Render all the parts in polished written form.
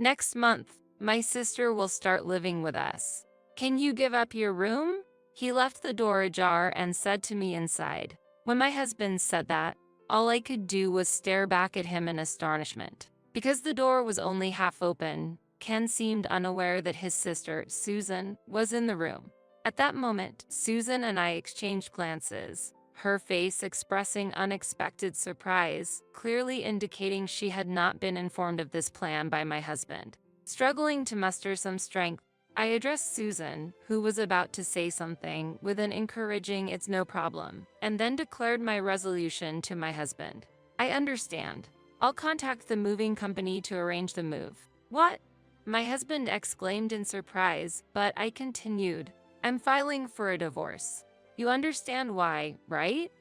Next month, my sister will start living with us. Can you give up your room? He left the door ajar and said to me inside. When my husband said that, all I could do was stare back at him in astonishment. Because the door was only half open, Ken seemed unaware that his sister, Susan, was in the room. At that moment, Susan and I exchanged glances, her face expressing unexpected surprise, clearly indicating she had not been informed of this plan by my husband. Struggling to muster some strength, I addressed Susan, who was about to say something, with an encouraging "it's no problem," and then declared my resolution to my husband. "I understand. I'll contact the moving company to arrange the move." "What?" my husband exclaimed in surprise, but I continued. "I'm filing for a divorce. You understand why, right?"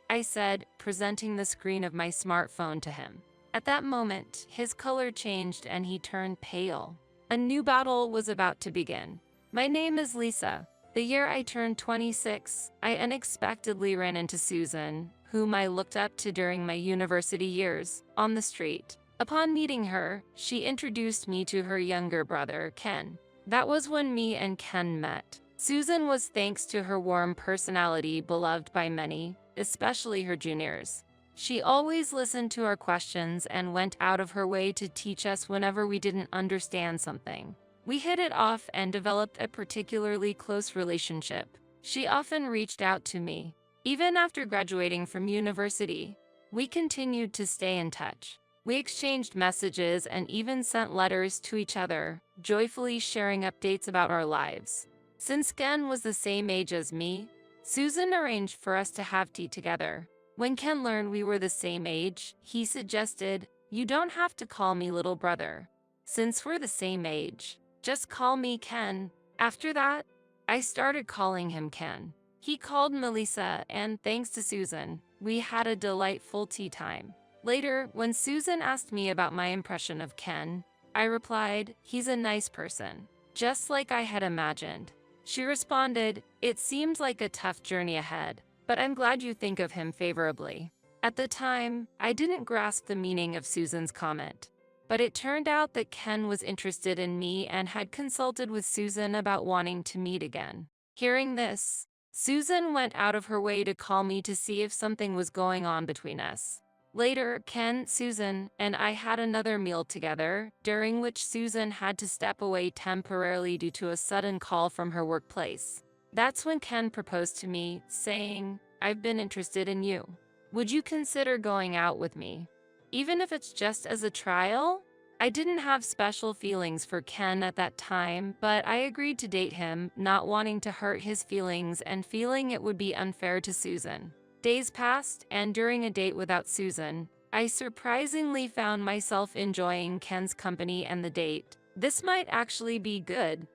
I said, presenting the screen of my smartphone to him. At that moment, his color changed and he turned pale. A new battle was about to begin. My name is Lisa. The year I turned 26, I unexpectedly ran into Susan, whom I looked up to during my university years, on the street. Upon meeting her, she introduced me to her younger brother, Ken. That was when me and Ken met. Susan was, thanks to her warm personality, beloved by many, especially her juniors. She always listened to our questions and went out of her way to teach us whenever we didn't understand something. We hit it off and developed a particularly close relationship. She often reached out to me. Even after graduating from university, we continued to stay in touch. We exchanged messages and even sent letters to each other, joyfully sharing updates about our lives. Since Ken was the same age as me, Susan arranged for us to have tea together. When Ken learned we were the same age, he suggested, "You don't have to call me little brother. Since we're the same age, just call me Ken." After that, I started calling him Ken. He called Melissa, and thanks to Susan, we had a delightful tea time. Later, when Susan asked me about my impression of Ken, I replied, "He's a nice person, just like I had imagined." She responded, "It seems like a tough journey ahead, but I'm glad you think of him favorably." At the time, I didn't grasp the meaning of Susan's comment, but it turned out that Ken was interested in me and had consulted with Susan about wanting to meet again. Hearing this, Susan went out of her way to call me to see if something was going on between us. Later, Ken, Susan, and I had another meal together, during which Susan had to step away temporarily due to a sudden call from her workplace. That's when Ken proposed to me, saying, "I've been interested in you. Would you consider going out with me? Even if it's just as a trial?" I didn't have special feelings for Ken at that time, but I agreed to date him, not wanting to hurt his feelings and feeling it would be unfair to Susan. Days passed, and during a date without Susan, I surprisingly found myself enjoying Ken's company and the date. This might actually be good.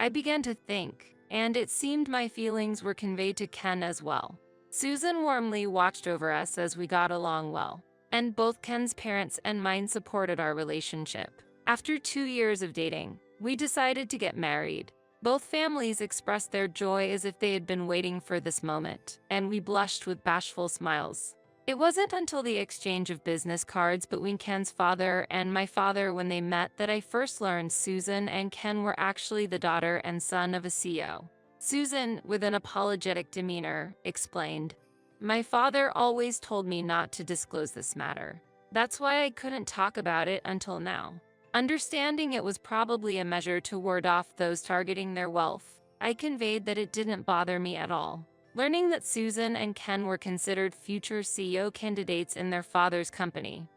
I began to think, and it seemed my feelings were conveyed to Ken as well. Susan warmly watched over us as we got along well, and both Ken's parents and mine supported our relationship. After 2 years of dating, we decided to get married. Both families expressed their joy as if they had been waiting for this moment, and we blushed with bashful smiles. It wasn't until the exchange of business cards between Ken's father and my father when they met that I first learned Susan and Ken were actually the daughter and son of a CEO. Susan, with an apologetic demeanor, explained, "My father always told me not to disclose this matter. That's why I couldn't talk about it until now." Understanding it was probably a measure to ward off those targeting their wealth, I conveyed that it didn't bother me at all. Learning that Susan and Ken were considered future CEO candidates in their father's company,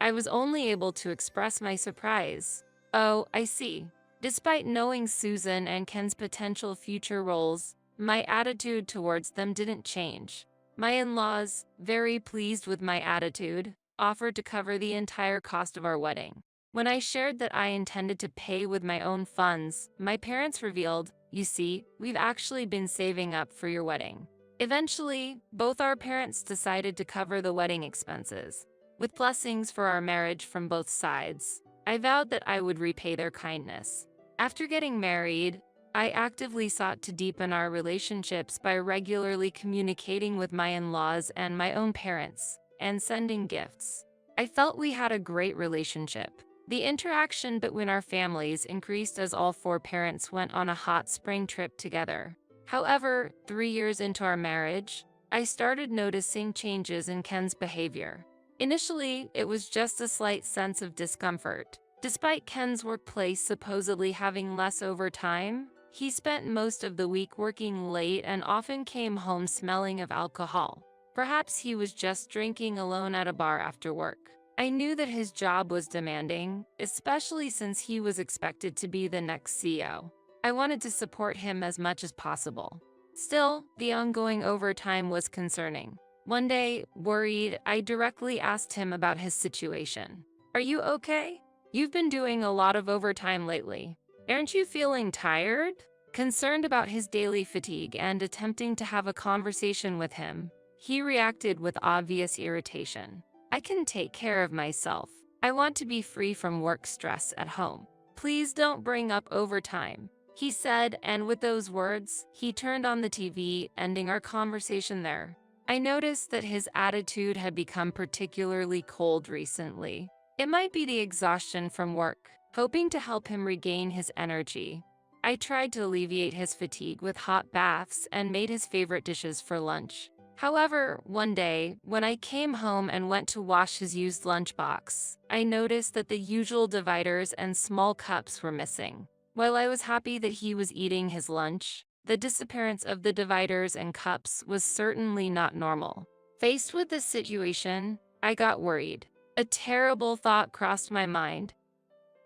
I was only able to express my surprise. "Oh, I see." Despite knowing Susan and Ken's potential future roles, my attitude towards them didn't change. My in-laws, very pleased with my attitude, offered to cover the entire cost of our wedding. When I shared that I intended to pay with my own funds, my parents revealed, "You see, we've actually been saving up for your wedding." Eventually, both our parents decided to cover the wedding expenses. With blessings for our marriage from both sides, I vowed that I would repay their kindness. After getting married, I actively sought to deepen our relationships by regularly communicating with my in-laws and my own parents, and sending gifts. I felt we had a great relationship. The interaction between our families increased as all four parents went on a hot spring trip together. However, 3 years into our marriage, I started noticing changes in Ken's behavior. Initially, it was just a slight sense of discomfort. Despite Ken's workplace supposedly having less overtime, he spent most of the week working late and often came home smelling of alcohol. Perhaps he was just drinking alone at a bar after work. I knew that his job was demanding, especially since he was expected to be the next CEO. I wanted to support him as much as possible. Still, the ongoing overtime was concerning. One day, worried, I directly asked him about his situation. "Are you okay? You've been doing a lot of overtime lately. Aren't you feeling tired?" Concerned about his daily fatigue and attempting to have a conversation with him, he reacted with obvious irritation. "I can take care of myself. I want to be free from work stress at home. Please don't bring up overtime," he said, and with those words, he turned on the TV, ending our conversation there. I noticed that his attitude had become particularly cold recently. It might be the exhaustion from work. Hoping to help him regain his energy, I tried to alleviate his fatigue with hot baths and made his favorite dishes for lunch. However, one day, when I came home and went to wash his used lunchbox, I noticed that the usual dividers and small cups were missing. While I was happy that he was eating his lunch, the disappearance of the dividers and cups was certainly not normal. Faced with this situation, I got worried. A terrible thought crossed my mind.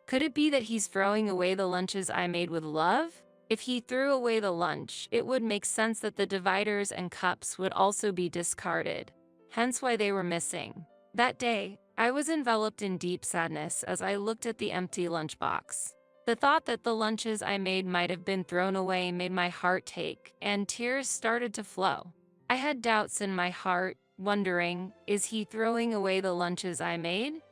Could it be that he's throwing away the lunches I made with love? If he threw away the lunch, it would make sense that the dividers and cups would also be discarded, hence why they were missing. That day, I was enveloped in deep sadness as I looked at the empty lunchbox. The thought that the lunches I made might have been thrown away made my heart ache, and tears started to flow. I had doubts in my heart, wondering, is he throwing away the lunches I made?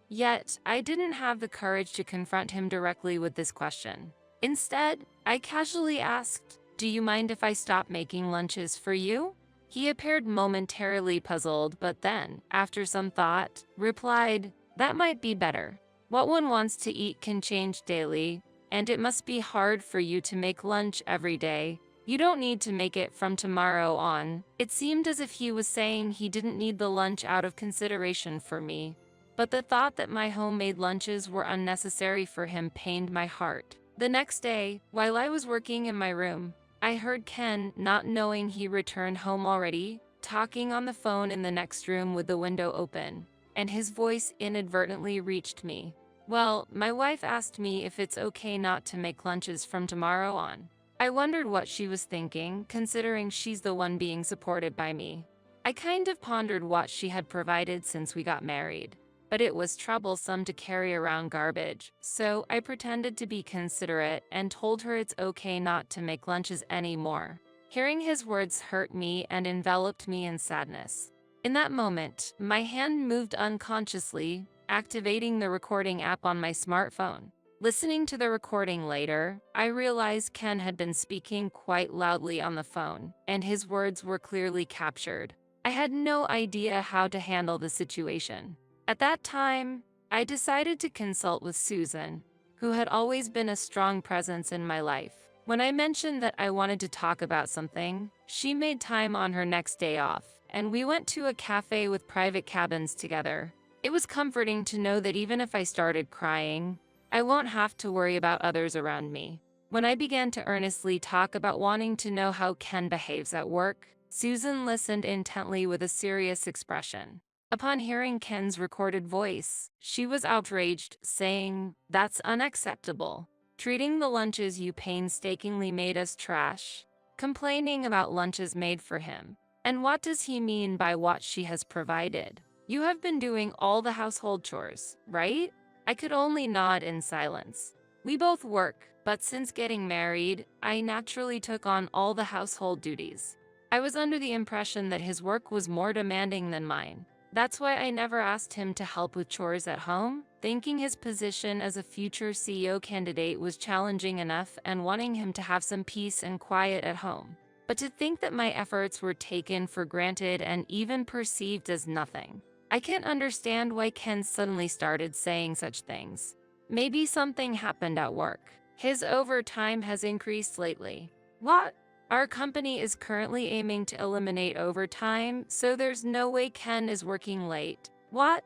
Yet, I didn't have the courage to confront him directly with this question. Instead, I casually asked, "Do you mind if I stop making lunches for you?" He appeared momentarily puzzled, but then, after some thought, replied, "That might be better. What one wants to eat can change daily, and it must be hard for you to make lunch every day. You don't need to make it from tomorrow on." It seemed as if he was saying he didn't need the lunch out of consideration for me, but the thought that my homemade lunches were unnecessary for him pained my heart. The next day, while I was working in my room, I heard Ken, not knowing he returned home already, talking on the phone in the next room with the window open, and his voice inadvertently reached me. "Well, my wife asked me if it's okay not to make lunches from tomorrow on." I wondered what she was thinking, considering she's the one being supported by me. I kind of pondered what she had provided since we got married, but it was troublesome to carry around garbage, so I pretended to be considerate and told her it's okay not to make lunches anymore. Hearing his words hurt me and enveloped me in sadness. In that moment, my hand moved unconsciously, activating the recording app on my smartphone. Listening to the recording later, I realized Ken had been speaking quite loudly on the phone, and his words were clearly captured. I had no idea how to handle the situation. At that time, I decided to consult with Susan, who had always been a strong presence in my life. When I mentioned that I wanted to talk about something, she made time on her next day off, and we went to a cafe with private cabins together. It was comforting to know that even if I started crying, I won't have to worry about others around me. When I began to earnestly talk about wanting to know how Ken behaves at work, Susan listened intently with a serious expression. Upon hearing Ken's recorded voice, she was outraged, saying, "That's unacceptable. Treating the lunches you painstakingly made as trash. Complaining about lunches made for him. And what does he mean by what she has provided? You have been doing all the household chores, right?" I could only nod in silence. We both work, but since getting married, I naturally took on all the household duties. I was under the impression that his work was more demanding than mine. That's why I never asked him to help with chores at home, thinking his position as a future CEO candidate was challenging enough and wanting him to have some peace and quiet at home. But to think that my efforts were taken for granted and even perceived as nothing. I can't understand why Ken suddenly started saying such things. Maybe something happened at work. His overtime has increased lately. What? Our company is currently aiming to eliminate overtime, so there's no way Ken is working late. What?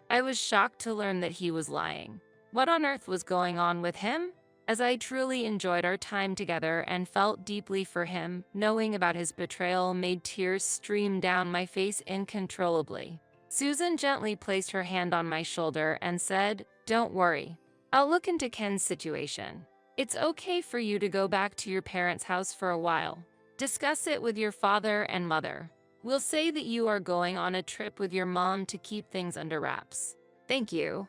I was shocked to learn that he was lying. What on earth was going on with him? As I truly enjoyed our time together and felt deeply for him, knowing about his betrayal made tears stream down my face uncontrollably. Susan gently placed her hand on my shoulder and said, "Don't worry. I'll look into Ken's situation. It's okay for you to go back to your parents' house for a while. Discuss it with your father and mother. We'll say that you are going on a trip with your mom to keep things under wraps. Thank you.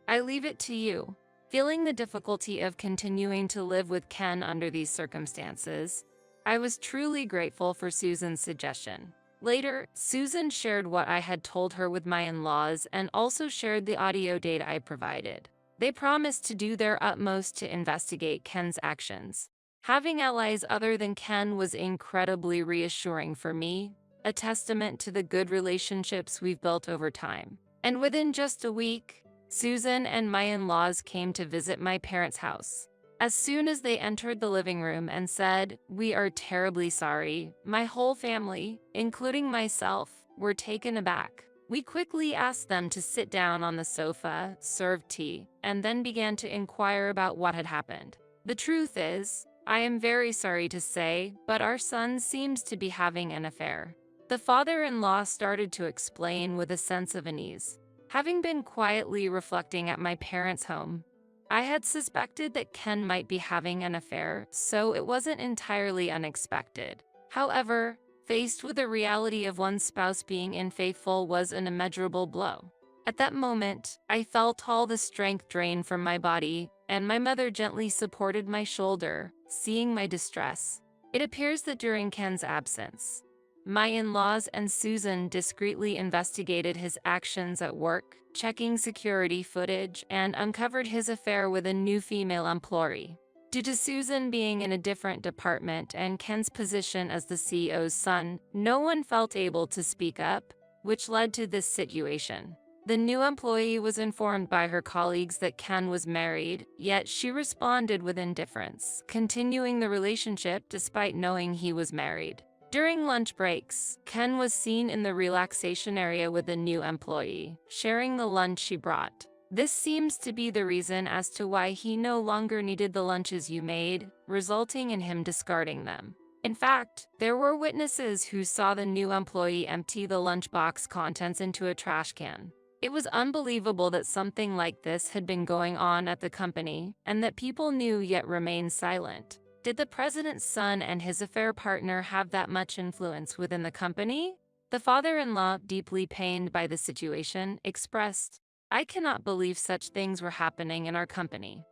I leave it to you." Feeling the difficulty of continuing to live with Ken under these circumstances, I was truly grateful for Susan's suggestion. Later, Susan shared what I had told her with my in-laws and also shared the audio data I provided. They promised to do their utmost to investigate Ken's actions. Having allies other than Ken was incredibly reassuring for me, a testament to the good relationships we've built over time. And within just a week, Susan and my in-laws came to visit my parents' house. As soon as they entered the living room and said, "We are terribly sorry," my whole family, including myself, were taken aback. We quickly asked them to sit down on the sofa, served tea, and then began to inquire about what had happened. The truth is, I am very sorry to say, but our son seems to be having an affair. The father-in-law started to explain with a sense of unease. Having been quietly reflecting at my parents' home, I had suspected that Ken might be having an affair, so it wasn't entirely unexpected. However, faced with the reality of one's spouse being unfaithful was an immeasurable blow. At that moment, I felt all the strength drain from my body, and my mother gently supported my shoulder, seeing my distress. It appears that during Ken's absence, my in-laws and Susan discreetly investigated his actions at work, checking security footage, and uncovered his affair with a new female employee. Due to Susan being in a different department and Ken's position as the CEO's son, no one felt able to speak up, which led to this situation. The new employee was informed by her colleagues that Ken was married, yet she responded with indifference, continuing the relationship despite knowing he was married. During lunch breaks, Ken was seen in the relaxation area with the new employee, sharing the lunch she brought. This seems to be the reason as to why he no longer needed the lunches you made, resulting in him discarding them. In fact, there were witnesses who saw the new employee empty the lunchbox contents into a trash can. It was unbelievable that something like this had been going on at the company, and that people knew yet remained silent. Did the president's son and his affair partner have that much influence within the company? The father-in-law, deeply pained by the situation, expressed, "I cannot believe such things were happening in our company.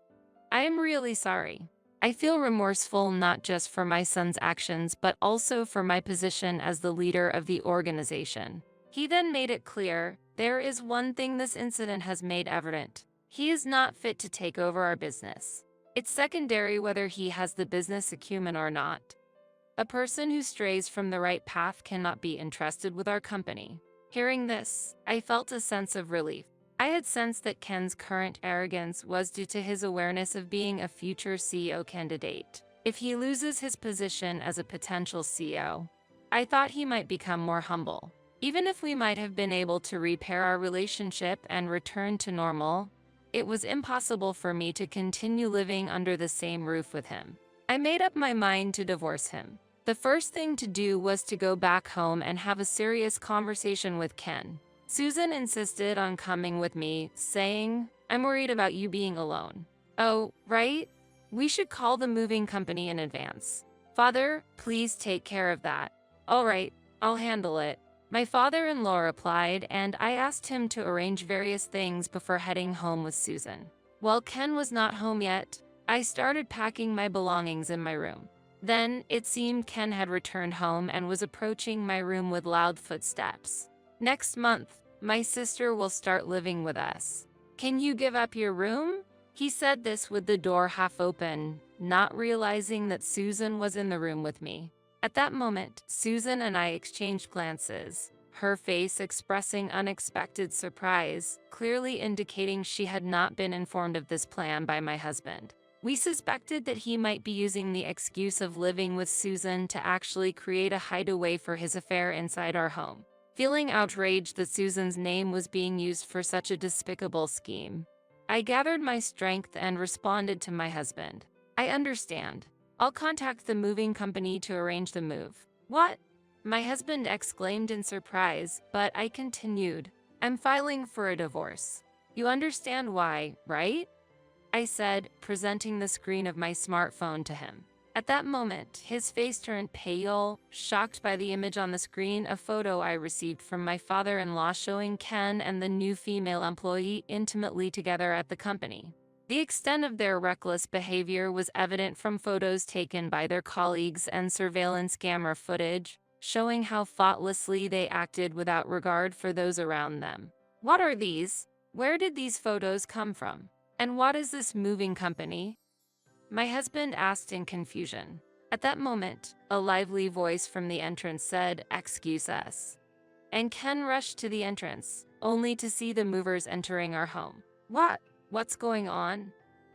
I am really sorry. I feel remorseful not just for my son's actions but also for my position as the leader of the organization." He then made it clear, "There is one thing this incident has made evident. He is not fit to take over our business. It's secondary whether he has the business acumen or not. A person who strays from the right path cannot be entrusted with our company." Hearing this, I felt a sense of relief. I had sensed that Ken's current arrogance was due to his awareness of being a future CEO candidate. If he loses his position as a potential CEO, I thought he might become more humble. Even if we might have been able to repair our relationship and return to normal, it was impossible for me to continue living under the same roof with him. I made up my mind to divorce him. The first thing to do was to go back home and have a serious conversation with Ken. Susan insisted on coming with me, saying, "I'm worried about you being alone." "Oh, right? We should call the moving company in advance." "Father, please take care of that." "All right, I'll handle it." My father-in-law replied, and I asked him to arrange various things before heading home with Susan. While Ken was not home yet, I started packing my belongings in my room. Then, it seemed Ken had returned home and was approaching my room with loud footsteps. "Next month, my sister will start living with us. Can you give up your room?" He said this with the door half open, not realizing that Susan was in the room with me. At that moment, Susan and I exchanged glances, her face expressing unexpected surprise, clearly indicating she had not been informed of this plan by my husband. We suspected that he might be using the excuse of living with Susan to actually create a hideaway for his affair inside our home. Feeling outraged that Susan's name was being used for such a despicable scheme, I gathered my strength and responded to my husband. I understand. I'll contact the moving company to arrange the move. What? My husband exclaimed in surprise, but I continued. I'm filing for a divorce. You understand why, right? I said, presenting the screen of my smartphone to him. At that moment, his face turned pale, shocked by the image on the screen, a photo I received from my father-in-law showing Ken and the new female employee intimately together at the company. The extent of their reckless behavior was evident from photos taken by their colleagues and surveillance camera footage, showing how thoughtlessly they acted without regard for those around them. What are these? Where did these photos come from? And what is this moving company? My husband asked in confusion. At that moment, a lively voice from the entrance said, "Excuse us." And Ken rushed to the entrance, only to see the movers entering our home. What's going on?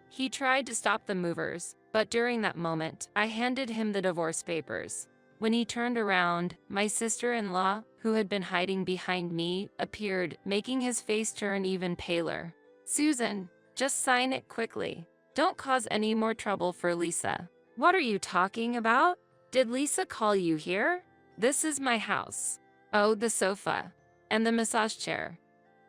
He tried to stop the movers, but during that moment, I handed him the divorce papers. When he turned around, my sister-in-law, who had been hiding behind me, appeared, making his face turn even paler. "Susan, just sign it quickly. Don't cause any more trouble for Lisa." "What are you talking about? Did Lisa call you here? This is my house." "Oh, the sofa. And the massage chair.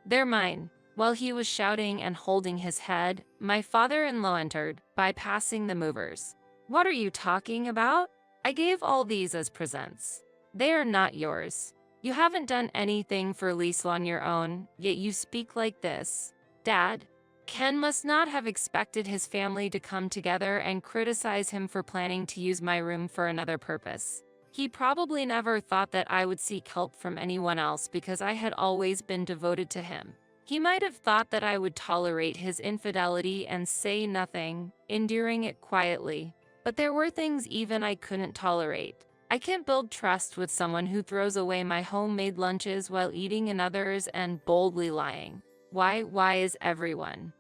They're mine." While he was shouting and holding his head, my father-in-law entered, bypassing the movers. "What are you talking about? I gave all these as presents. They are not yours. You haven't done anything for Lisa on your own, yet you speak like this. Dad." Ken must not have expected his family to come together and criticize him for planning to use my room for another purpose. He probably never thought that I would seek help from anyone else because I had always been devoted to him. He might have thought that I would tolerate his infidelity and say nothing, enduring it quietly. But there were things even I couldn't tolerate. I can't build trust with someone who throws away my homemade lunches while eating another's and boldly lying. Why is everyone?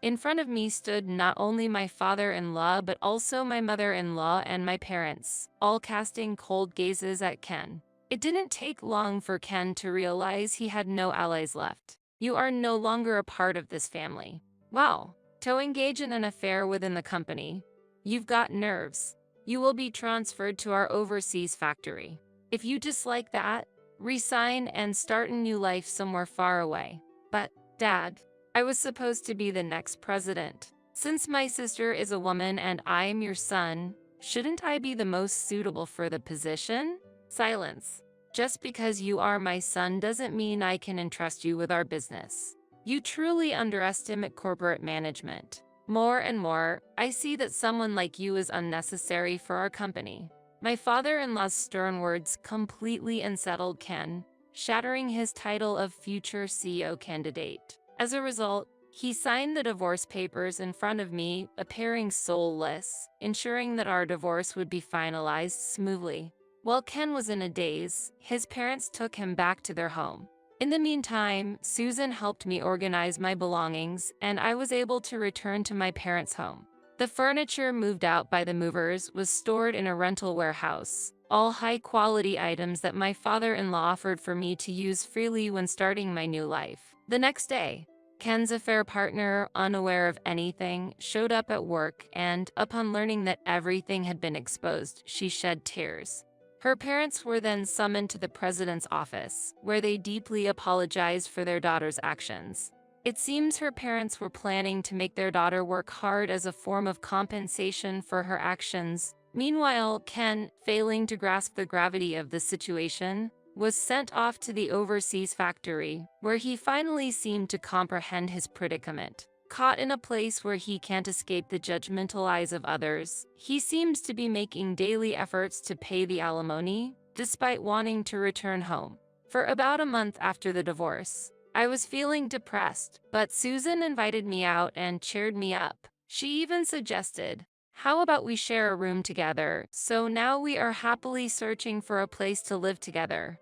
In front of me stood not only my father-in-law but also my mother-in-law and my parents, all casting cold gazes at Ken. It didn't take long for Ken to realize he had no allies left. "You are no longer a part of this family." "Wow. To engage in an affair within the company. You've got nerves. You will be transferred to our overseas factory. If you dislike that, resign and start a new life somewhere far away." "But, Dad, I was supposed to be the next president. Since my sister is a woman and I am your son, shouldn't I be the most suitable for the position?" Silence. "Just because you are my son doesn't mean I can entrust you with our business. You truly underestimate corporate management. More and more, I see that someone like you is unnecessary for our company." My father-in-law's stern words completely unsettled Ken, shattering his title of future CEO candidate. As a result, he signed the divorce papers in front of me, appearing soulless, ensuring that our divorce would be finalized smoothly. While Ken was in a daze, his parents took him back to their home. In the meantime, Susan helped me organize my belongings, and I was able to return to my parents' home. The furniture moved out by the movers was stored in a rental warehouse, all high-quality items that my father-in-law offered for me to use freely when starting my new life. The next day, Ken's affair partner, unaware of anything, showed up at work and, upon learning that everything had been exposed, she shed tears. Her parents were then summoned to the president's office, where they deeply apologized for their daughter's actions. It seems her parents were planning to make their daughter work hard as a form of compensation for her actions. Meanwhile, Ken, failing to grasp the gravity of the situation, was sent off to the overseas factory, where he finally seemed to comprehend his predicament. Caught in a place where he can't escape the judgmental eyes of others, he seems to be making daily efforts to pay the alimony, despite wanting to return home. For about a month after the divorce, I was feeling depressed, but Susan invited me out and cheered me up. She even suggested, "How about we share a room together?" So now we are happily searching for a place to live together.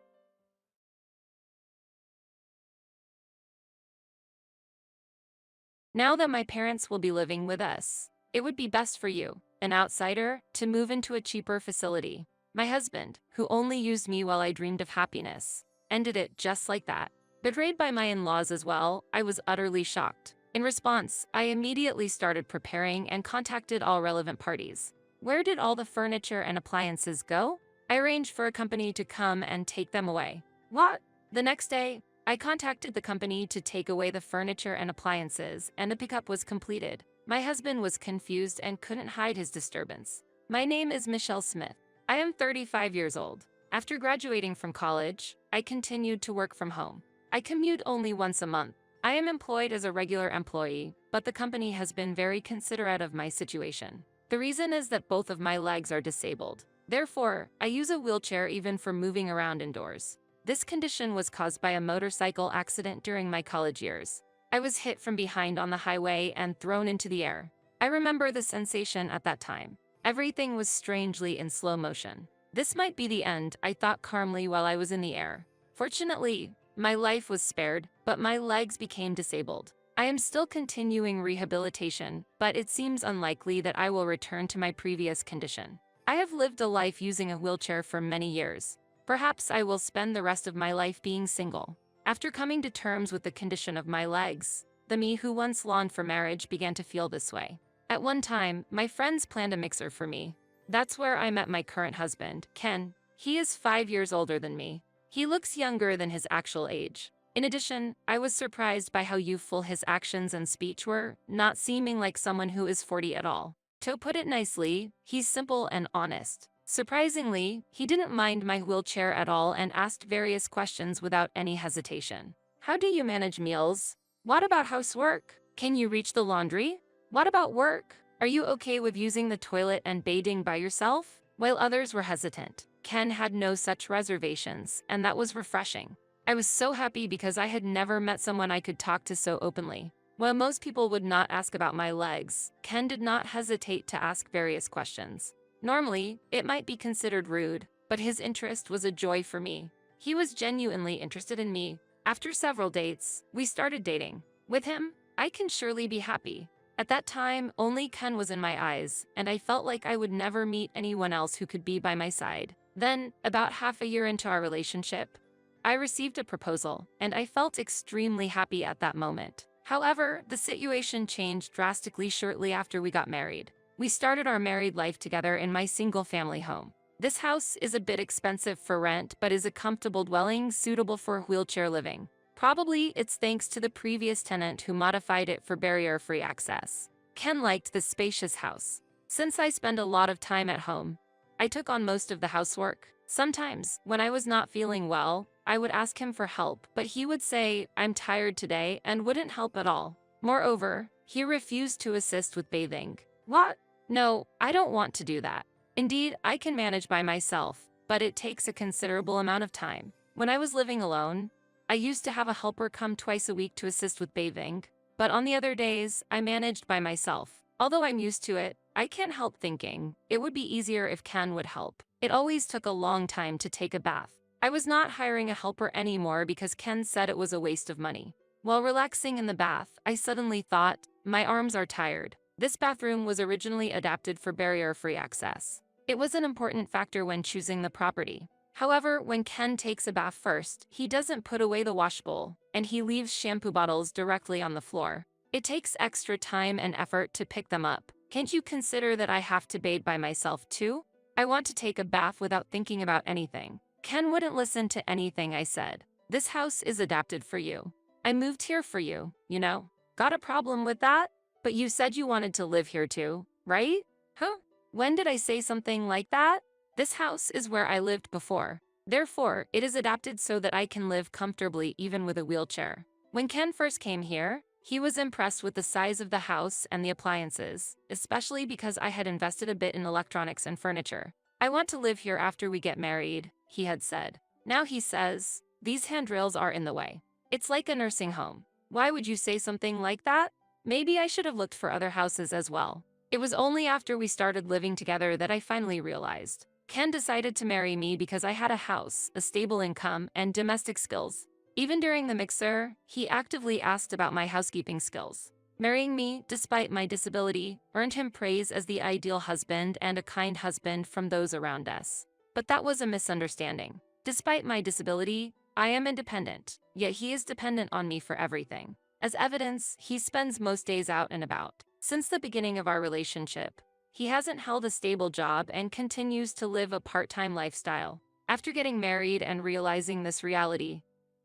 Now that my parents will be living with us, it would be best for you, an outsider, to move into a cheaper facility. My husband, who only used me while I dreamed of happiness, ended it just like that. Betrayed by my in-laws as well, I was utterly shocked. In response, I immediately started preparing and contacted all relevant parties. Where did all the furniture and appliances go? I arranged for a company to come and take them away. What? The next day, I contacted the company to take away the furniture and appliances, and the pickup was completed. My husband was confused and couldn't hide his disturbance. My name is Michelle Smith. I am 35 years old. After graduating from college, I continued to work from home. I commute only once a month. I am employed as a regular employee, but the company has been very considerate of my situation. The reason is that both of my legs are disabled. Therefore, I use a wheelchair even for moving around indoors. This condition was caused by a motorcycle accident during my college years. I was hit from behind on the highway and thrown into the air. I remember the sensation at that time. Everything was strangely in slow motion. This might be the end, I thought calmly while I was in the air. Fortunately, my life was spared, but my legs became disabled. I am still continuing rehabilitation, but it seems unlikely that I will return to my previous condition. I have lived a life using a wheelchair for many years. Perhaps I will spend the rest of my life being single. After coming to terms with the condition of my legs, the me who once longed for marriage began to feel this way. At one time, my friends planned a mixer for me. That's where I met my current husband, Ken. He is 5 years older than me. He looks younger than his actual age. In addition, I was surprised by how youthful his actions and speech were, not seeming like someone who is 40 at all. To put it nicely, he's simple and honest. Surprisingly, he didn't mind my wheelchair at all and asked various questions without any hesitation. How do you manage meals? What about housework? Can you reach the laundry? What about work? Are you okay with using the toilet and bathing by yourself? While others were hesitant, Ken had no such reservations, and that was refreshing. I was so happy because I had never met someone I could talk to so openly. While most people would not ask about my legs, Ken did not hesitate to ask various questions. Normally, it might be considered rude, but his interest was a joy for me. He was genuinely interested in me. After several dates, we started dating. With him, I can surely be happy. At that time, only Ken was in my eyes, and I felt like I would never meet anyone else who could be by my side. Then, about half a year into our relationship, I received a proposal, and I felt extremely happy at that moment. However, the situation changed drastically shortly after we got married. We started our married life together in my single-family home. This house is a bit expensive for rent, but is a comfortable dwelling suitable for wheelchair living. Probably it's thanks to the previous tenant who modified it for barrier-free access. Ken liked the spacious house. Since I spend a lot of time at home, I took on most of the housework. Sometimes, when I was not feeling well, I would ask him for help, but he would say, "I'm tired today," and wouldn't help at all. Moreover, he refused to assist with bathing. What? No, I don't want to do that. Indeed, I can manage by myself, but it takes a considerable amount of time. When I was living alone, I used to have a helper come twice a week to assist with bathing, but on the other days, I managed by myself. Although I'm used to it, I can't help thinking it would be easier if Ken would help. It always took a long time to take a bath. I was not hiring a helper anymore because Ken said it was a waste of money. While relaxing in the bath, I suddenly thought, my arms are tired. This bathroom was originally adapted for barrier-free access. It was an important factor when choosing the property. However, when Ken takes a bath first, he doesn't put away the wash bowl, and he leaves shampoo bottles directly on the floor. It takes extra time and effort to pick them up. Can't you consider that I have to bathe by myself too? I want to take a bath without thinking about anything. Ken wouldn't listen to anything I said. This house is adapted for you. I moved here for you, you know. Got a problem with that? But you said you wanted to live here too, right? Huh? When did I say something like that? This house is where I lived before. Therefore, it is adapted so that I can live comfortably even with a wheelchair. When Ken first came here, he was impressed with the size of the house and the appliances, especially because I had invested a bit in electronics and furniture. I want to live here after we get married, he had said. Now he says, these handrails are in the way. It's like a nursing home. Why would you say something like that? Maybe I should have looked for other houses as well. It was only after we started living together that I finally realized. Ken decided to marry me because I had a house, a stable income, and domestic skills. Even during the mixer, he actively asked about my housekeeping skills. Marrying me, despite my disability, earned him praise as the ideal husband and a kind husband from those around us. But that was a misunderstanding. Despite my disability, I am independent, yet he is dependent on me for everything. As evidence, he spends most days out and about. Since the beginning of our relationship, he hasn't held a stable job and continues to live a part-time lifestyle. After getting married and realizing this reality,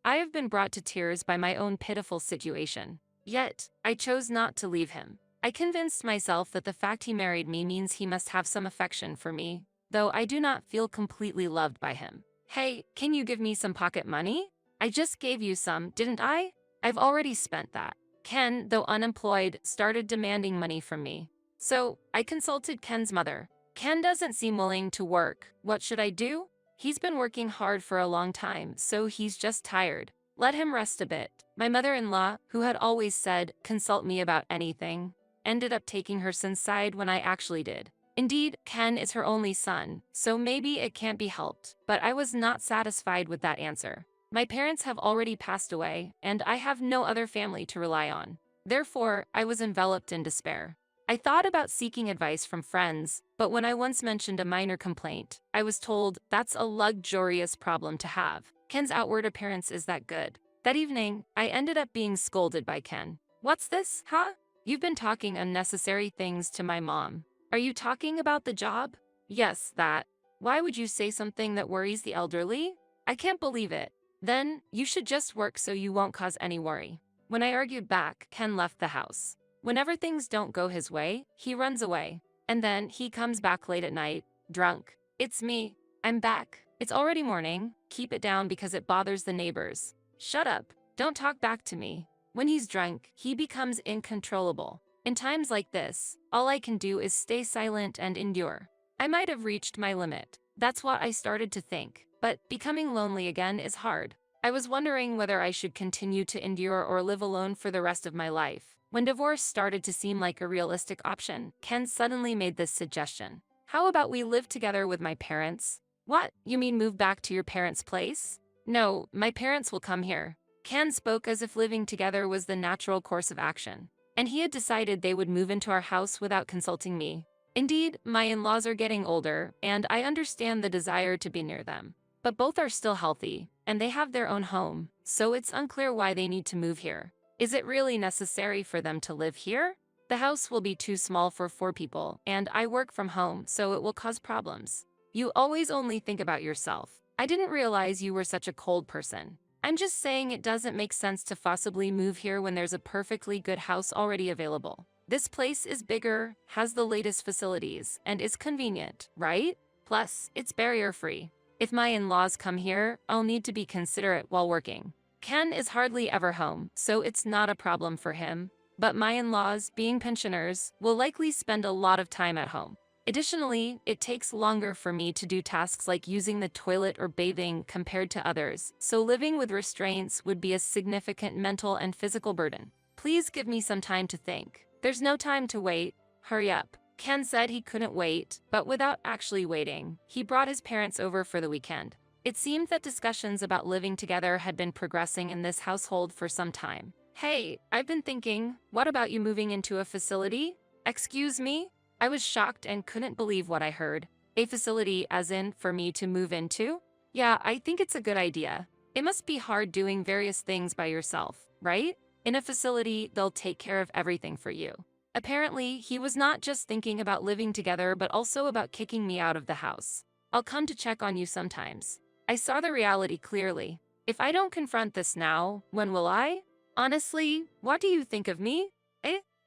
I have been brought to tears by my own pitiful situation. Yet, I chose not to leave him. I convinced myself that the fact he married me means he must have some affection for me, though I do not feel completely loved by him. Hey, can you give me some pocket money? I just gave you some, didn't I? I've already spent that. Ken, though unemployed, started demanding money from me. So, I consulted Ken's mother. Ken doesn't seem willing to work. What should I do? He's been working hard for a long time, so he's just tired. Let him rest a bit. My mother-in-law, who had always said, consult me about anything, ended up taking her son's side when I actually did. Indeed, Ken is her only son, so maybe it can't be helped, but I was not satisfied with that answer. My parents have already passed away, and I have no other family to rely on. Therefore, I was enveloped in despair. I thought about seeking advice from friends, but when I once mentioned a minor complaint, I was told that's a luxurious problem to have. Ken's outward appearance is that good. That evening, I ended up being scolded by Ken. What's this, huh? You've been talking unnecessary things to my mom. Are you talking about the job? Yes, that. Why would you say something that worries the elderly? I can't believe it. Then, you should just work so you won't cause any worry. When I argued back, Ken left the house. Whenever things don't go his way, he runs away. And then he comes back late at night, drunk. It's me. I'm back. It's already morning. Keep it down because it bothers the neighbors. Shut up. Don't talk back to me. When he's drunk, he becomes uncontrollable. In times like this, all I can do is stay silent and endure. I might have reached my limit. That's what I started to think. But becoming lonely again is hard. I was wondering whether I should continue to endure or live alone for the rest of my life. When divorce started to seem like a realistic option, Ken suddenly made this suggestion. How about we live together with my parents? What? You mean move back to your parents' place? No, my parents will come here. Ken spoke as if living together was the natural course of action. And he had decided they would move into our house without consulting me. Indeed, my in-laws are getting older, and I understand the desire to be near them. But both are still healthy, and they have their own home, so it's unclear why they need to move here. Is it really necessary for them to live here? The house will be too small for 4 people, and I work from home, so it will cause problems. You always only think about yourself. I didn't realize you were such a cold person. I'm just saying it doesn't make sense to forcibly move here when there's a perfectly good house already available. This place is bigger, has the latest facilities, and is convenient, right? Plus, it's barrier-free. If my in-laws come here, I'll need to be considerate while working. Ken is hardly ever home, so it's not a problem for him. But my in-laws, being pensioners, will likely spend a lot of time at home. Additionally, it takes longer for me to do tasks like using the toilet or bathing compared to others, so living with restraints would be a significant mental and physical burden. Please give me some time to think. There's no time to wait. Hurry up. Ken said he couldn't wait, but without actually waiting, he brought his parents over for the weekend. It seemed that discussions about living together had been progressing in this household for some time. Hey, I've been thinking, what about you moving into a facility? Excuse me? I was shocked and couldn't believe what I heard. A facility as in for me to move into? Yeah, I think it's a good idea. It must be hard doing various things by yourself, right? In a facility, they'll take care of everything for you. Apparently, he was not just thinking about living together but also about kicking me out of the house. I'll come to check on you sometimes. I saw the reality clearly. If I don't confront this now, when will I? Honestly, what do you think of me?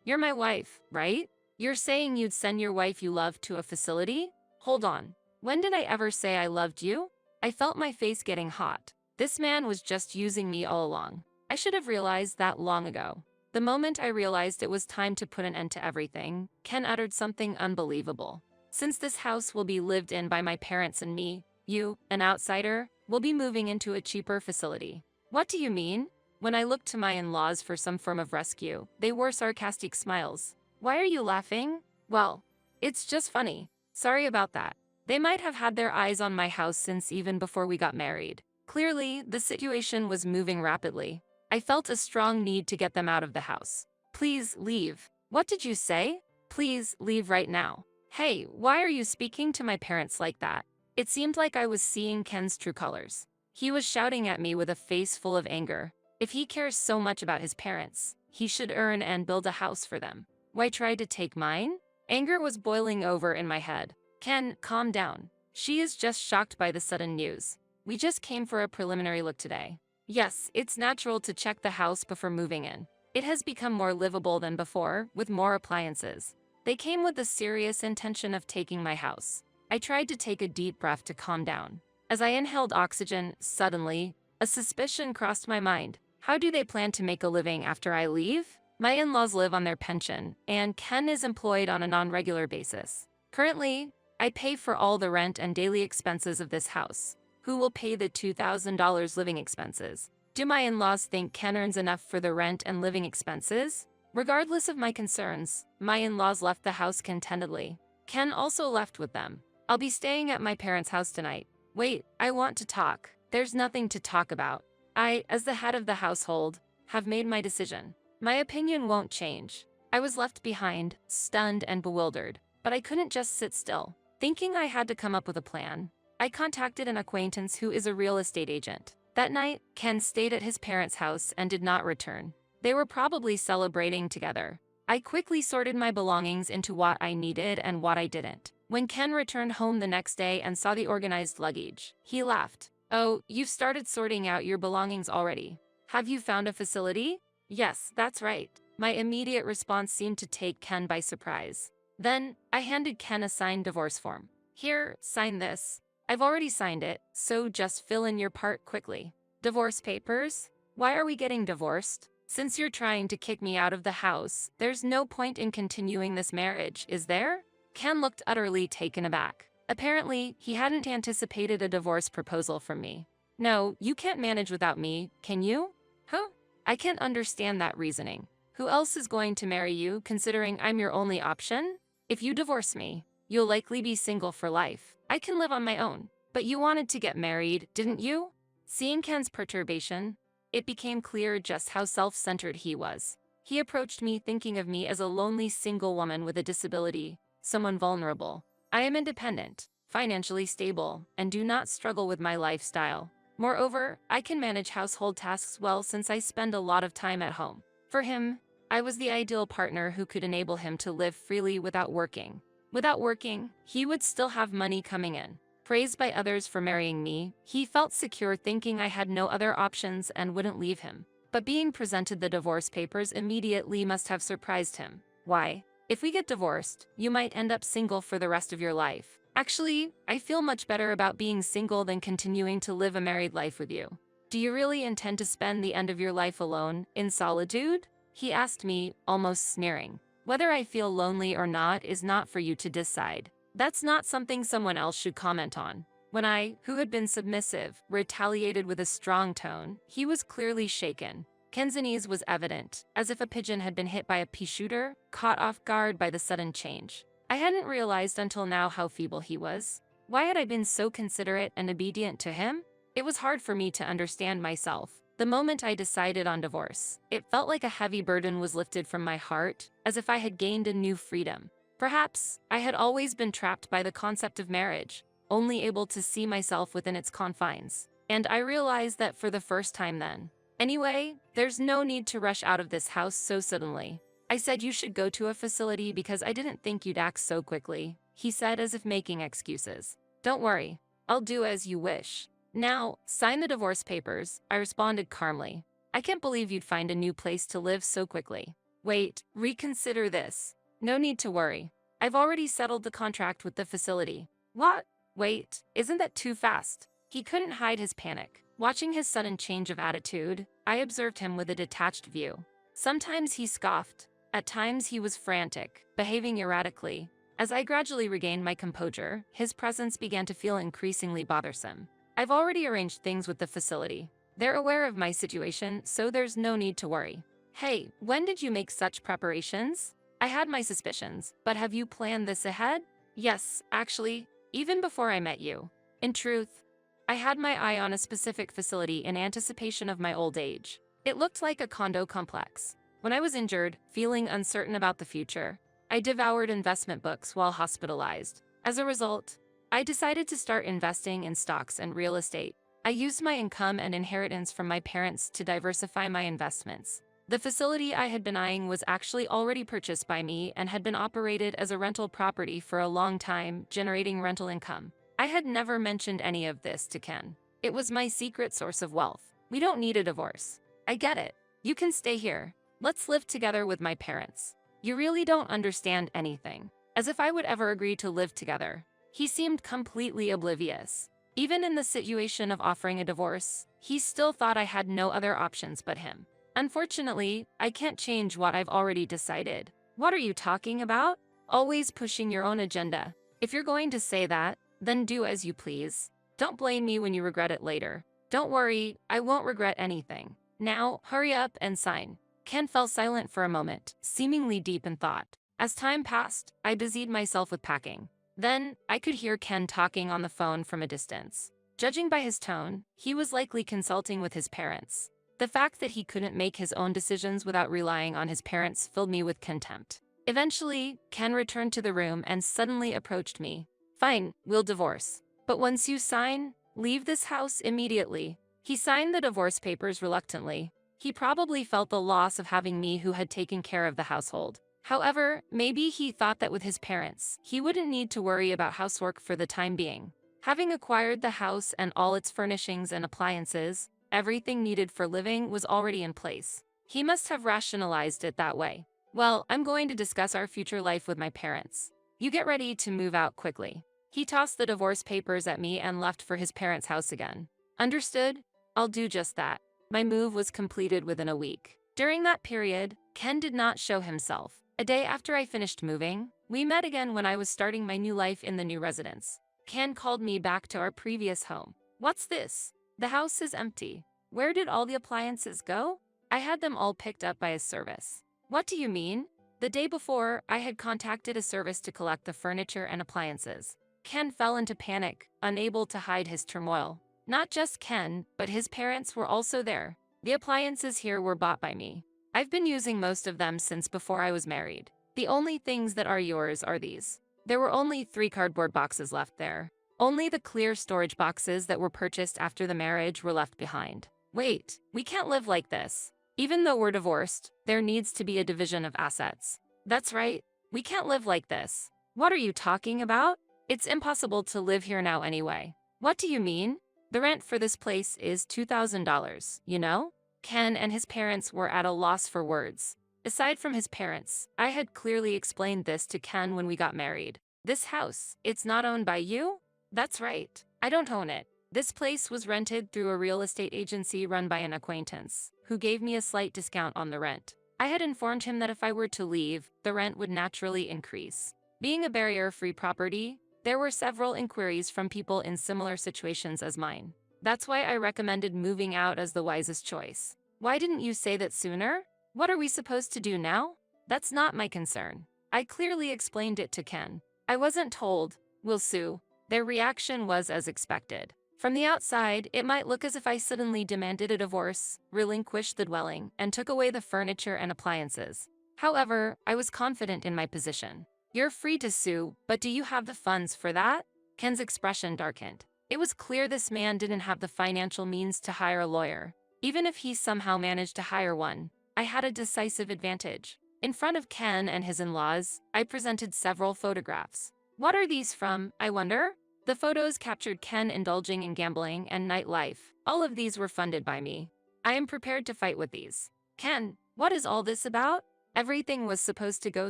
You're my wife, right? You're saying you'd send your wife you love to a facility? Hold on. When did I ever say I loved you? I felt my face getting hot. This man was just using me all along. I should have realized that long ago. The moment I realized it was time to put an end to everything, Ken uttered something unbelievable. Since this house will be lived in by my parents and me, you, an outsider, will be moving into a cheaper facility. What do you mean? When I looked to my in-laws for some form of rescue, they wore sarcastic smiles. Why are you laughing? Well, it's just funny. Sorry about that. They might have had their eyes on my house since even before we got married. Clearly, the situation was moving rapidly. I felt a strong need to get them out of the house. Please leave. What did you say? Please leave right now. Hey, why are you speaking to my parents like that? It seemed like I was seeing Ken's true colors. He was shouting at me with a face full of anger. If he cares so much about his parents, he should earn and build a house for them. Why try to take mine? Anger was boiling over in my head. Ken, calm down. She is just shocked by the sudden news. We just came for a preliminary look today. Yes, it's natural to check the house before moving in. It has become more livable than before, with more appliances. They came with the serious intention of taking my house. I tried to take a deep breath to calm down. As I inhaled oxygen, suddenly, a suspicion crossed my mind. How do they plan to make a living after I leave? My in-laws live on their pension, and Ken is employed on a non-regular basis. Currently, I pay for all the rent and daily expenses of this house. Who will pay the $2,000 living expenses? Do my in-laws think Ken earns enough for the rent and living expenses? Regardless of my concerns, my in-laws left the house contentedly. Ken also left with them. I'll be staying at my parents' house tonight. Wait, I want to talk. There's nothing to talk about. I, as the head of the household, have made my decision. My opinion won't change. I was left behind, stunned and bewildered, but I couldn't just sit still. Thinking I had to come up with a plan, I contacted an acquaintance who is a real estate agent. That night, Ken stayed at his parents' house and did not return. They were probably celebrating together. I quickly sorted my belongings into what I needed and what I didn't. When Ken returned home the next day and saw the organized luggage, he laughed. Oh, you've started sorting out your belongings already. Have you found a facility? Yes, that's right. My immediate response seemed to take Ken by surprise. Then, I handed Ken a signed divorce form. Here, sign this. I've already signed it, so just fill in your part quickly. Divorce papers? Why are we getting divorced? Since you're trying to kick me out of the house, there's no point in continuing this marriage, is there? Ken looked utterly taken aback. Apparently, he hadn't anticipated a divorce proposal from me. No, you can't manage without me, can you? Huh? I can't understand that reasoning. Who else is going to marry you, considering I'm your only option? If you divorce me, you'll likely be single for life. I can live on my own. But you wanted to get married, didn't you? Seeing Ken's perturbation, it became clear just how self-centered he was. He approached me thinking of me as a lonely single woman with a disability, someone vulnerable. I am independent, financially stable, and do not struggle with my lifestyle. Moreover, I can manage household tasks well since I spend a lot of time at home. For him, I was the ideal partner who could enable him to live freely without working. Without working, he would still have money coming in. Praised by others for marrying me, he felt secure thinking I had no other options and wouldn't leave him. But being presented the divorce papers immediately must have surprised him. Why? If we get divorced, you might end up single for the rest of your life. Actually, I feel much better about being single than continuing to live a married life with you. Do you really intend to spend the end of your life alone, in solitude? He asked me, almost sneering. Whether I feel lonely or not is not for you to decide. That's not something someone else should comment on. When I, who had been submissive, retaliated with a strong tone, he was clearly shaken. Ken's unease was evident, as if a pigeon had been hit by a pea shooter, caught off guard by the sudden change. I hadn't realized until now how feeble he was. Why had I been so considerate and obedient to him? It was hard for me to understand myself. The moment I decided on divorce, it felt like a heavy burden was lifted from my heart, as if I had gained a new freedom. Perhaps I had always been trapped by the concept of marriage, only able to see myself within its confines. And I realized that for the first time then. Anyway, there's no need to rush out of this house so suddenly. I said you should go to a facility because I didn't think you'd act so quickly, he said as if making excuses. Don't worry, I'll do as you wish. Now, sign the divorce papers, I responded calmly. I can't believe you'd find a new place to live so quickly. Wait, reconsider this. No need to worry. I've already settled the contract with the facility. What? Wait, isn't that too fast? He couldn't hide his panic. Watching his sudden change of attitude, I observed him with a detached view. Sometimes he scoffed. At times he was frantic, behaving erratically. As I gradually regained my composure, his presence began to feel increasingly bothersome. I've already arranged things with the facility. They're aware of my situation, so there's no need to worry. Hey, when did you make such preparations? I had my suspicions, but have you planned this ahead? Yes, actually, even before I met you. In truth, I had my eye on a specific facility in anticipation of my old age. It looked like a condo complex. When I was injured, feeling uncertain about the future, I devoured investment books while hospitalized. As a result, I decided to start investing in stocks and real estate. I used my income and inheritance from my parents to diversify my investments. The facility I had been eyeing was actually already purchased by me and had been operated as a rental property for a long time, generating rental income. I had never mentioned any of this to Ken. It was my secret source of wealth. We don't need a divorce. I get it. You can stay here. Let's live together with my parents. You really don't understand anything. As if I would ever agree to live together. He seemed completely oblivious. Even in the situation of offering a divorce, he still thought I had no other options but him. Unfortunately, I can't change what I've already decided. What are you talking about? Always pushing your own agenda. If you're going to say that, then do as you please. Don't blame me when you regret it later. Don't worry, I won't regret anything. Now, hurry up and sign. Ken fell silent for a moment, seemingly deep in thought. As time passed, I busied myself with packing. Then, I could hear Ken talking on the phone from a distance. Judging by his tone, he was likely consulting with his parents. The fact that he couldn't make his own decisions without relying on his parents filled me with contempt. Eventually, Ken returned to the room and suddenly approached me. Fine, we'll divorce. But once you sign, leave this house immediately. He signed the divorce papers reluctantly. He probably felt the loss of having me who had taken care of the household. However, maybe he thought that with his parents, he wouldn't need to worry about housework for the time being. Having acquired the house and all its furnishings and appliances, everything needed for living was already in place. He must have rationalized it that way. Well, I'm going to discuss our future life with my parents. You get ready to move out quickly. He tossed the divorce papers at me and left for his parents' house again. Understood? I'll do just that. My move was completed within a week. During that period, Ken did not show himself. A day after I finished moving, we met again when I was starting my new life in the new residence. Ken called me back to our previous home. What's this? The house is empty. Where did all the appliances go? I had them all picked up by a service. What do you mean? The day before, I had contacted a service to collect the furniture and appliances. Ken fell into panic, unable to hide his turmoil. Not just Ken, but his parents were also there. The appliances here were bought by me. I've been using most of them since before I was married. The only things that are yours are these. There were only 3 cardboard boxes left there. Only the clear storage boxes that were purchased after the marriage were left behind. Wait, we can't live like this. Even though we're divorced, there needs to be a division of assets. That's right, we can't live like this. What are you talking about? It's impossible to live here now anyway. What do you mean? The rent for this place is $2,000, you know? Ken and his parents were at a loss for words. Aside from his parents, I had clearly explained this to Ken when we got married. This house, it's not owned by you? That's right, I don't own it. This place was rented through a real estate agency run by an acquaintance, who gave me a slight discount on the rent. I had informed him that if I were to leave, the rent would naturally increase. Being a barrier-free property, there were several inquiries from people in similar situations as mine. That's why I recommended moving out as the wisest choice. Why didn't you say that sooner? What are we supposed to do now? That's not my concern. I clearly explained it to Ken. I wasn't told, we'll sue. Their reaction was as expected. From the outside, it might look as if I suddenly demanded a divorce, relinquished the dwelling, and took away the furniture and appliances. However, I was confident in my position. You're free to sue, but do you have the funds for that? Ken's expression darkened. It was clear this man didn't have the financial means to hire a lawyer. Even if he somehow managed to hire one, I had a decisive advantage. In front of Ken and his in-laws, I presented several photographs. What are these from, I wonder? The photos captured Ken indulging in gambling and nightlife. All of these were funded by me. I am prepared to fight with these. Ken, what is all this about? Everything was supposed to go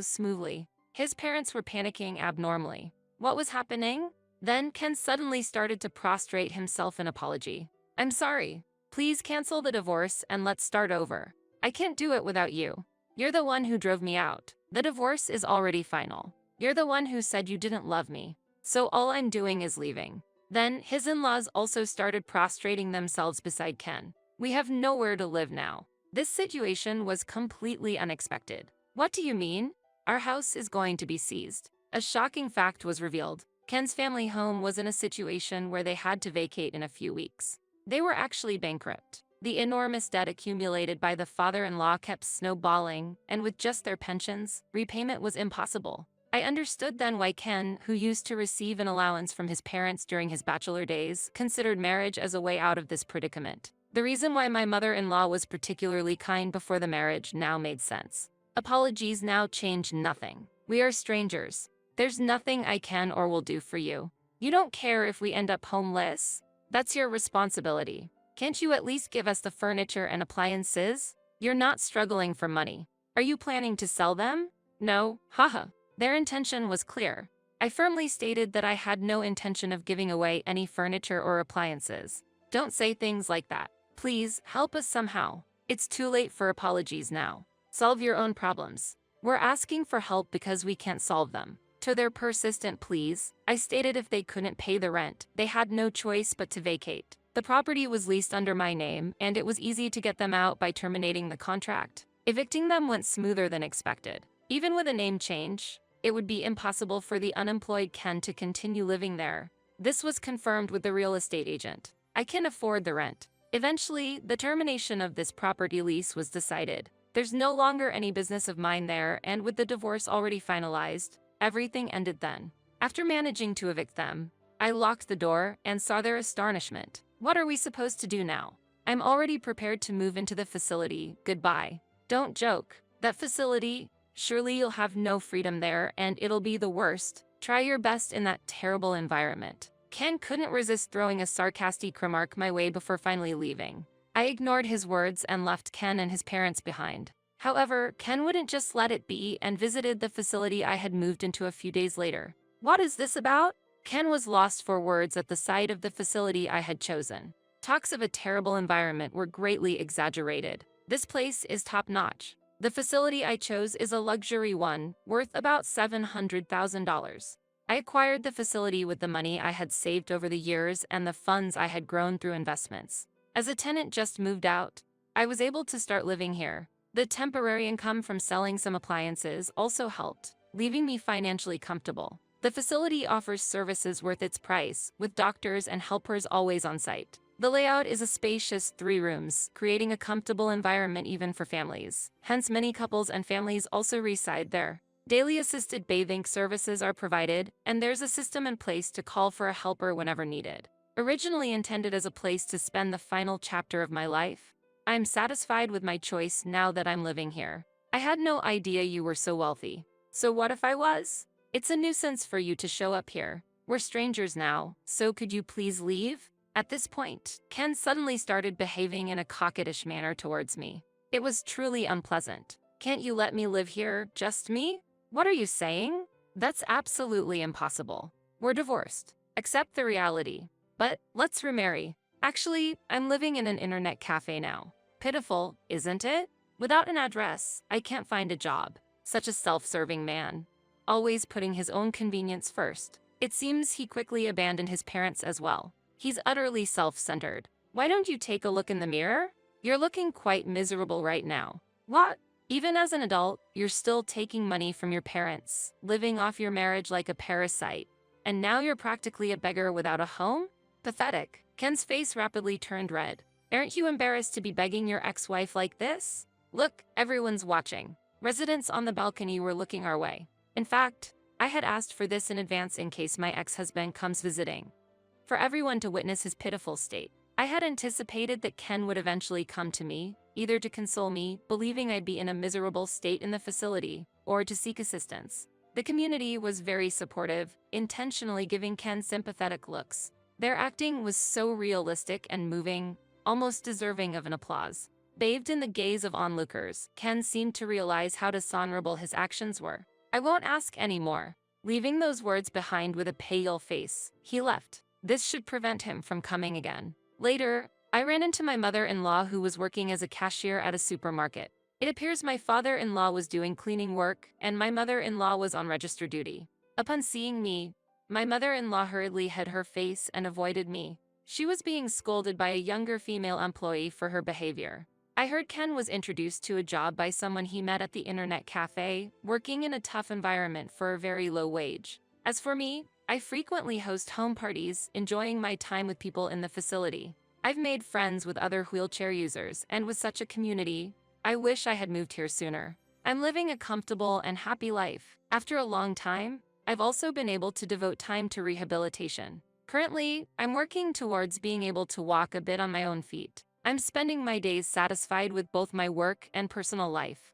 smoothly. His parents were panicking abnormally. What was happening? Then Ken suddenly started to prostrate himself in apology. I'm sorry. Please cancel the divorce and let's start over. I can't do it without you. You're the one who drove me out. The divorce is already final. You're the one who said you didn't love me. So all I'm doing is leaving. Then his in-laws also started prostrating themselves beside Ken. We have nowhere to live now. This situation was completely unexpected. What do you mean? Our house is going to be seized. A shocking fact was revealed. Ken's family home was in a situation where they had to vacate in a few weeks. They were actually bankrupt. The enormous debt accumulated by the father-in-law kept snowballing, and with just their pensions, repayment was impossible. I understood then why Ken, who used to receive an allowance from his parents during his bachelor days, considered marriage as a way out of this predicament. The reason why my mother-in-law was particularly kind before the marriage now made sense. Apologies now change nothing. We are strangers. There's nothing I can or will do for you. You don't care if we end up homeless? That's your responsibility. Can't you at least give us the furniture and appliances? You're not struggling for money. Are you planning to sell them? No, haha. Their intention was clear. I firmly stated that I had no intention of giving away any furniture or appliances. Don't say things like that. Please, help us somehow. It's too late for apologies now. Solve your own problems. We're asking for help because we can't solve them. To their persistent pleas, I stated if they couldn't pay the rent, they had no choice but to vacate. The property was leased under my name, and it was easy to get them out by terminating the contract. Evicting them went smoother than expected. Even with a name change, it would be impossible for the unemployed Ken to continue living there. This was confirmed with the real estate agent. I can afford the rent. Eventually, the termination of this property lease was decided. There's no longer any business of mine there, and with the divorce already finalized, everything ended then. After managing to evict them, I locked the door and saw their astonishment. What are we supposed to do now? I'm already prepared to move into the facility. Goodbye. Don't joke. That facility, surely you'll have no freedom there and it'll be the worst. Try your best in that terrible environment. Ken couldn't resist throwing a sarcastic remark my way before finally leaving. I ignored his words and left Ken and his parents behind. However, Ken wouldn't just let it be and visited the facility I had moved into a few days later. What is this about? Ken was lost for words at the sight of the facility I had chosen. Talks of a terrible environment were greatly exaggerated. This place is top-notch. The facility I chose is a luxury one, worth about $700,000. I acquired the facility with the money I had saved over the years and the funds I had grown through investments. As a tenant just moved out, I was able to start living here. The temporary income from selling some appliances also helped, leaving me financially comfortable. The facility offers services worth its price, with doctors and helpers always on site. The layout is a spacious 3 rooms, creating a comfortable environment even for families. Hence, many couples and families also reside there. Daily assisted bathing services are provided, and there's a system in place to call for a helper whenever needed. Originally intended as a place to spend the final chapter of my life, I'm satisfied with my choice now that I'm living here. I had no idea you were so wealthy. So what if I was? It's a nuisance for you to show up here. We're strangers now, so could you please leave? At this point, Ken suddenly started behaving in a coquettish manner towards me. It was truly unpleasant. Can't you let me live here, just me? What are you saying? That's absolutely impossible. We're divorced. Accept the reality. But let's remarry. Actually, I'm living in an internet cafe now. Pitiful, isn't it? Without an address, I can't find a job. Such a self-serving man. Always putting his own convenience first. It seems he quickly abandoned his parents as well. He's utterly self-centered. Why don't you take a look in the mirror? You're looking quite miserable right now. What? Even as an adult, you're still taking money from your parents, living off your marriage like a parasite. And now you're practically a beggar without a home? Pathetic. Ken's face rapidly turned red. Aren't you embarrassed to be begging your ex-wife like this? Look, everyone's watching. Residents on the balcony were looking our way. In fact, I had asked for this in advance in case my ex-husband comes visiting. For everyone to witness his pitiful state. I had anticipated that Ken would eventually come to me, either to console me, believing I'd be in a miserable state in the facility, or to seek assistance. The community was very supportive, intentionally giving Ken sympathetic looks. Their acting was so realistic and moving, almost deserving of an applause. Bathed in the gaze of onlookers, Ken seemed to realize how dishonorable his actions were. I won't ask any more. Leaving those words behind with a pale face, he left. This should prevent him from coming again. Later, I ran into my mother-in-law who was working as a cashier at a supermarket. It appears my father-in-law was doing cleaning work, and my mother-in-law was on register duty. Upon seeing me, my mother-in-law hurriedly hid her face and avoided me. She was being scolded by a younger female employee for her behavior. I heard Ken was introduced to a job by someone he met at the internet cafe, working in a tough environment for a very low wage. As for me, I frequently host home parties, enjoying my time with people in the facility. I've made friends with other wheelchair users, and with such a community, I wish I had moved here sooner. I'm living a comfortable and happy life. After a long time, I've also been able to devote time to rehabilitation. Currently, I'm working towards being able to walk a bit on my own feet. I'm spending my days satisfied with both my work and personal life.